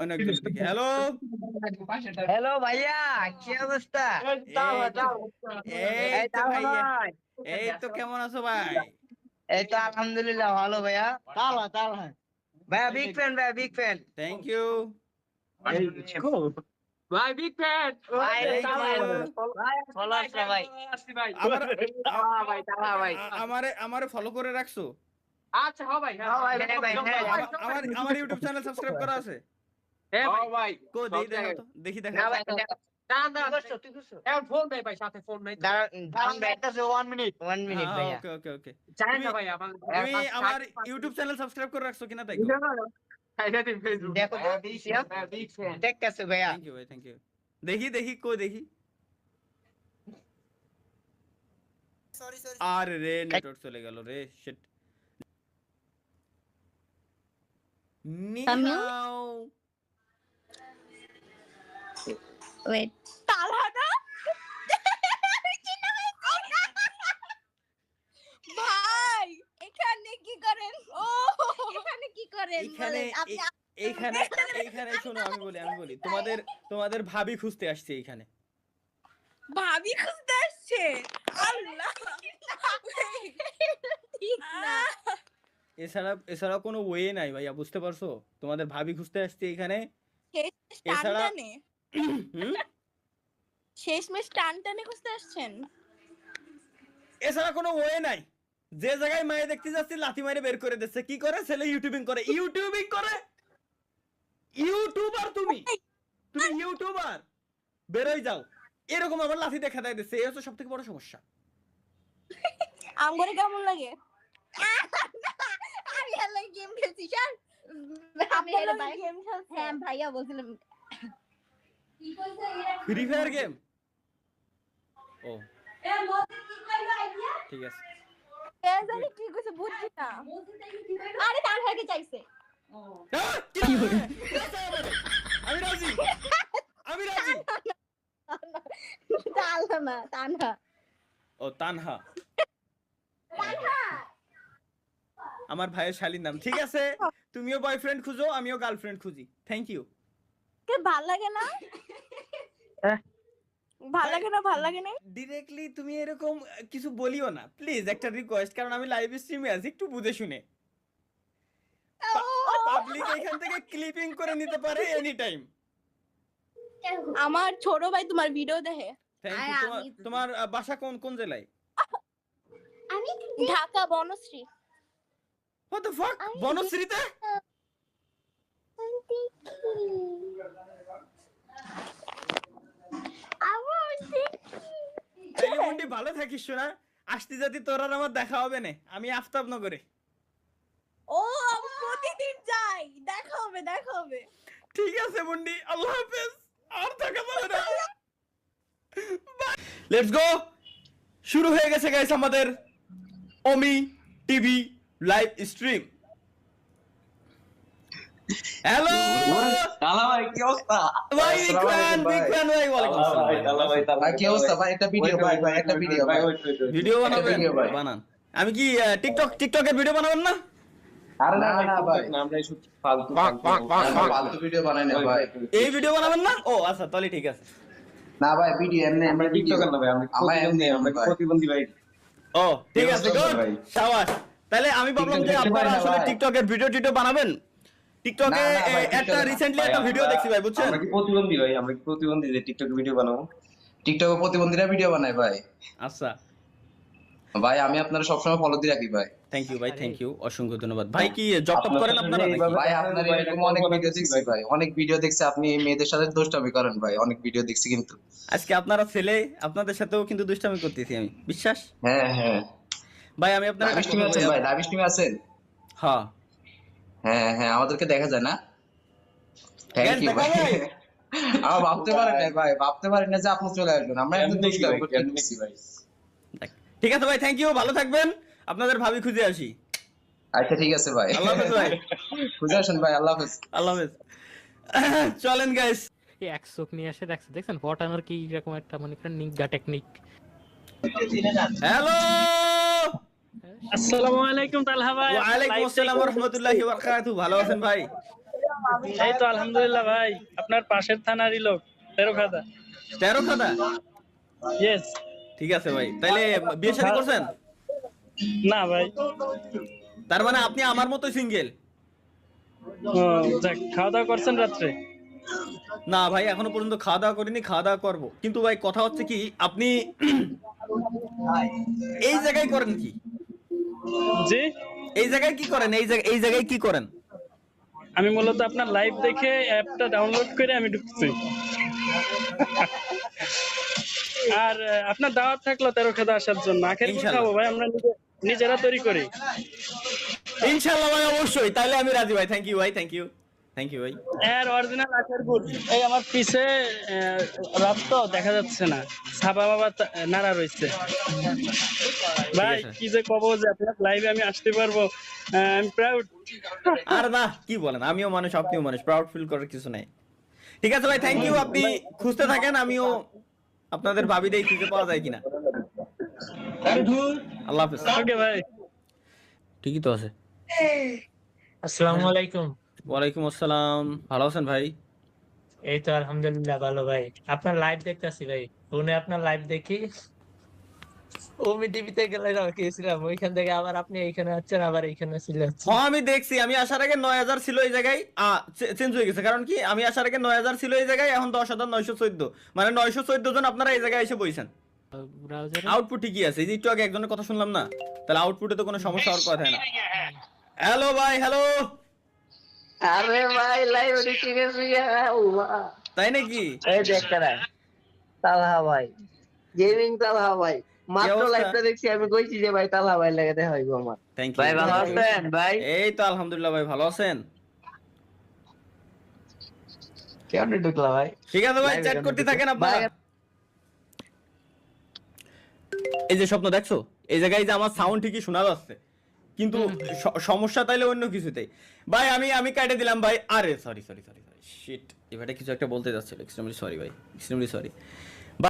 অনেকজন দেখি। Hello hello ভাইয়া, কি অবস্থা? এই তো ভাইয়া, এই তো কেমন আছো ভাই? এই তো আলহামদুলিল্লাহ ভালো ভাইয়া। ভাইয়া বিগ ফ্যান, ভাইয়া বিগ ফ্যান। থ্যাংক ইউ, ভাই big fan. Thank you. Follow আসছে ভাই। আমার ভাই তালা ভাই। আমারে ফলো করে রাখছো? আচ্ছা হ্যাঁ ভাই, হ্যাঁ ভাই, হ্যাঁ। আমার ইউটিউব চ্যানেল সাবস্ক্রাইব করা আছে? হ্যাঁ ভাই। কো দেখাও তো, দেখি না দেখাও। ভাই, তুই করছো? এখন ফোন দেই ভাই, সাথে ফোন নাই তো। দাঁড়ান ভাই, 1 মিনিট ভাইয়া। ওকে ওকে ওকে। জানেন না ভাই আমার তুমি আমার ইউটিউব চ্যানেল সাবস্ক্রাইব করে রাখছো কিনা তাই? দেখো তো, বিগ ফ্যান। দেখতেছো ভাইয়া। থ্যাংক ইউ ভাই, থ্যাংক ইউ। দেখি দেখি কো দেখি। আরে রে নেটওয়ার্ক চলে গেল রে, শিট। নিহাও। Wait. তালহাটা ভাই এখানে কি করেন? ও এখানে কি করেন? এইখানে বলেন, আপনি এইখানে এইখানে শোনো, আমি বলি তোমাদের ভাবি খুঁজতে আসছে এইখানে। ভাবি খুঁজতে আসছে? আল্লাহ ঠিক না। এছাড়া কোনো ওয়ে নাই ভাইয়া, বুঝতে পারছো? তোমাদের ভাবি খুঁজতে আসছে এইখানে। এছাড়া টানটানে হুম? শেষমেশ টানটানে খুঁজতে আসছেন? এছাড়া কোনো ওয়ে নাই। যে জায়গায় মায়ে দেখতে যাচ্ছি লাথি মারে বের করে দিচ্ছে। কি করে? ছেলে ইউটিউবিং করে। ইউটিউবার তুমি ইউটিউবার, বেরোই যাও। এরকম আবার লাথি দেখা দেয় দিচ্ছে, এই হচ্ছে সব থেকে বড় সমস্যা। আমগরে কেমন লাগে? আমি আল্লাহ গেম খেলছি স্যার। আমি এর ভাই গেম খেলছি। হ্যাঁ ভাইয়া বলছিলাম ফ্রি ফায়ার গেম। ও ঠিক আছে। জানি কি কইছে বুঝছি না। আরে তার ভাইকে চাইছে। কি বলে? আমি রাজি। তানহা। ও তানহা, আমার ভাইয়ের শালীর নাম। ঠিক আছে, তুমিও বয়ফ্রেন্ড খুঁজো, আমিও গার্লফ্রেন্ড খুঁজি। Thank you. কে ভাল লাগে না? ভাল লাগে না? ডিরেক্টলি তুমি এরকম কিছু বলিও না প্লিজ, একটা রিকোয়েস্ট, কারণ আমি লাইভ স্ট্রিমে আছি, একটু বুঝে শুনে। পাবলিক এখান থেকে ক্লিপিং করে নিতে পারে এনি টাইম। আমার ছোট ভাই তোমার ভিডিও দেখে। Thank you. তোমার বাসা কোন জেলায়? আমি Dhaka Banasree. What the fuck? বনশ্রীতে? তাইলে মুন্ডি ভালো থাকিস শোনা। আসতে যদি তোর আর আমার দেখা হবে না, আমি আফতাবনগরে। ও আমি প্রতিদিন যাই, দেখা হবে। ঠিক আছে মুন্ডি, আল্লাহ হাফেজ। আর থাকা যাবে না। Let's go. শুরু হয়ে গেছে গাইস আমাদের ওমি টিভি লাইভ স্ট্রিম। হ্যালো তালা ভাই কি অবস্থা? ভাই, বিগ ফ্যান ভাই, ওয়ালাইকুম আসসালাম ভাই। তালা ভাই কি অবস্থা ভাই? একটা ভিডিও ভাই, একটা ভিডিও ভাই। ভিডিও বানাবেন? ভিডিও ভাই। বানান। আমি কি টিকটকের ভিডিও বানাবেন না? আরে না না ভাই, আমরা এই ফালতু ফালতু ভিডিও বানাই না ভাই। এই ভিডিও বানাবেন না? ও আচ্ছা, তাহলে ঠিক আছে। না ভাই, ভিডিও এমনি আমরা টিকটকার না ভাই, আমরা প্রতিবন্ধী ভাই। ও ঠিক আছে, গুড, ভাই। শাবাশ। তাহলে আমি ভাবলাম যে টিকটক আপনারা দেখতে পারি না আসলে ভাই। টিকটকের ভিডিও বানাবেন। টিকটকে না, না ভাই, একটা টিকটকে না। রিসেন্টলি একটা ভিডিও দেখছি ভাই, বুঝছেন? আমরা কি প্রতিবন্ধী ভাই? আমরা কি প্রতিবন্ধী যে টিকটকে ভিডিও বানাবো? টিকটকে প্রতিবন্ধীরা ভিডিও বানায় ভাই। আচ্ছা, ভাই আমি আপনারা সবসময় ফলো দিয়ে রাখি ভাই। থ্যাংক ইউ ভাই, থ্যাংক ইউ, অসংখ্য ধন্যবাদ ভাই। কি জব টপ করেন আপনারা নাকি? ভাই আপনার এরকম অনেক ভিডিও দেখছি ভাই, অনেক ভিডিও দেখছি আপনি মেয়েদের সাথে দুষ্টামি করেন ভাই, অনেক ভিডিও দেখছি কিন্তু। আজকে আপনারা ছেলে, আপনাদের সাথেও কিন্তু দুষ্টামি করতেছি আমি, বিশ্বাস? হ্যাঁ হ্যাঁ ভাই আমি আপনার লাইভ স্ট্রিমে আছেন ভাই? লাইভ স্ট্রিমে আছেন? হ্যাঁ হ্যাঁ হ্যাঁ, আমাদেরকে দেখা যায় না? থ্যাংক Guys, ইউ দেখা ভাই। যায়? আমার ভাবতে পারেন না ভাই, ভাবতে পারেন না যে আপনি চলে আসবেন। আমরা একদম দুষ্টামি করতেছি ভাই। ঠিক আছে ভাই, থ্যাংক ইউ, ভালো থাকবেন। আপনাদের ভাবি খুঁজে আসি। আচ্ছা ঠিক আছে ভাই, আল্লাহ হাফেজ ভাই। খুঁজে আসেন ভাই, আল্লাহ হাফেজ। আল্লাহ হাফেজ। চলেন গাইস। এক চোখ নিয়ে এসে দেখছেন ফটানোর কি রকম একটা মনে করেন নিগা টেকনিক। হ্যালো, আসসালামু আলাইকুম তালহা ভাই। ওয়ালাইকুম আসসালাম ওয়া রাহমাতুল্লাহি ওয়া বারাকাতুহু। ভালো আছেন ভাই? এই তো আলহামদুলিল্লাহ ভাই, আপনার পাশের থানারই লোক, তেরোখাদা। 13 খাদা? ইয়েস। ঠিক আছে ভাই, তাইলে বিয়ে শাদী করছেন? না ভাই। তার মানে আপনি আমার মতো সিঙ্গেল? যাক, খাওয়া দাওয়া করছেন রাত্রে? না ভাই, এখনো পর্যন্ত খাওয়া দাওয়া করিনি, খাওয়া দাওয়া করবো। কিন্তু ভাই কথা হচ্ছে কি, আপনি এই জায়গায় করেন কি? জি, এই জায়গায় কি করেন? এই জায়গায় কি করেন? আমি মূলত আপনার লাইভ দেখে অ্যাপটা ডাউনলোড করে আমি ঢুকছি। আর আপনার দাওয়াত থাকলো তেরোখাদা আসার জন্য। আখের গুড় ইনশাল্লাহ। খাবো ভাই, আমরা নিজেরা তৈরি করি। ইনশাআল্লাহ ভাই, অবশ্যই। তাহলে আমি রাজি ভাই। থ্যাংক ইউ ভাই, থ্যাংক ইউ ভাই। এর অরিজিনাল আখের গুড় এই আমার পিছে রাত তো দেখা যাচ্ছে না, সাবা বাবা নাড়া রয়েছে। ভাই আছে। কি যে কব, যে আপনার লাইভে আমি আসতে পারবো, আমি প্রাউড। আর না, কি বলেন, আমিও মানুষ, আপনিও মানুষ, প্রাউড ফিল করার কিছু নাই। ঠিক আছে ভাই, থ্যাংক ইউ। আপনি খুঁজতে থাকেন, আমিও আপনাদের ভাবি দেই খুঁজে পাওয়া যায় কিনা। আল্লাহ হাফেজ। ওকে ভাই। ঠিকই তো আছে। আসসালামু আলাইকুম। ওয়ালাইকুম আসসালাম। ভালো আছেন ভাই? এই তো আলহামদুলিল্লাহ ভালো ভাই। আপনার লাইভ দেখতেছি ভাই, ফোনে আপনার লাইভ দেখি। ওমি টিভিতে গেছিলাম, ওইখান থেকে আবার আপনি এইখানে আছেন, আবার এইখানে ছিলেন। হ্যাঁ আমি দেখছি, আমি আসার আগে 9000 ছিল এই জায়গায়, চেঞ্জ হয়ে গেছে। কারণ কি, আমি আসার আগে 9000 ছিল এই জায়গায়, এখন 10,914, মানে 914 জন আপনারা এই জায়গায় এসে বইছেন। ব্রাউজারে আউটপুট ঠিকই আছে। এই যে একটু আগে একজনের কথা শুনলাম না, তাহলে আউটপুটে তো কোনো সমস্যা হওয়ার কথা না। হ্যালো ভাই, হ্যালো। আরে ভাই লাইভ দেখে গেছি। তাই নাকি? এই দেখতে না তালহা ভাই, গেমিং তালহা ভাই, মাত্র অবস্থা? লাইভটা দেখছি, আমি কইছি যে ভাই তালহা ভাই লাগে দেখা হইব আমার। থ্যাংক ইউ ভাই ভালো আছেন ভাই? এই তো আলহামদুলিল্লাহ ভাই, ভালো আছেন? কেমনে ঢুকলা ভাই? ঠিক আছে ভাই, Live চ্যাট এখানে করতে ঢুকে। থাকেন আপনারা। ভাই, এই যে স্বপ্ন দেখছো, এই জায়গায় যে আমার সাউন্ড ঠিকই শোনা যাচ্ছে, কিন্তু সমস্যা তাইলে অন্য কিছুতেই। ভাই আমি কাটে দিলাম ভাই। আরে সরি শিট, এবারে কিছু একটা বলতে যাচ্ছিল, এক্সট্রিমলি সরি ভাই, এক্সট্রিমলি সরি।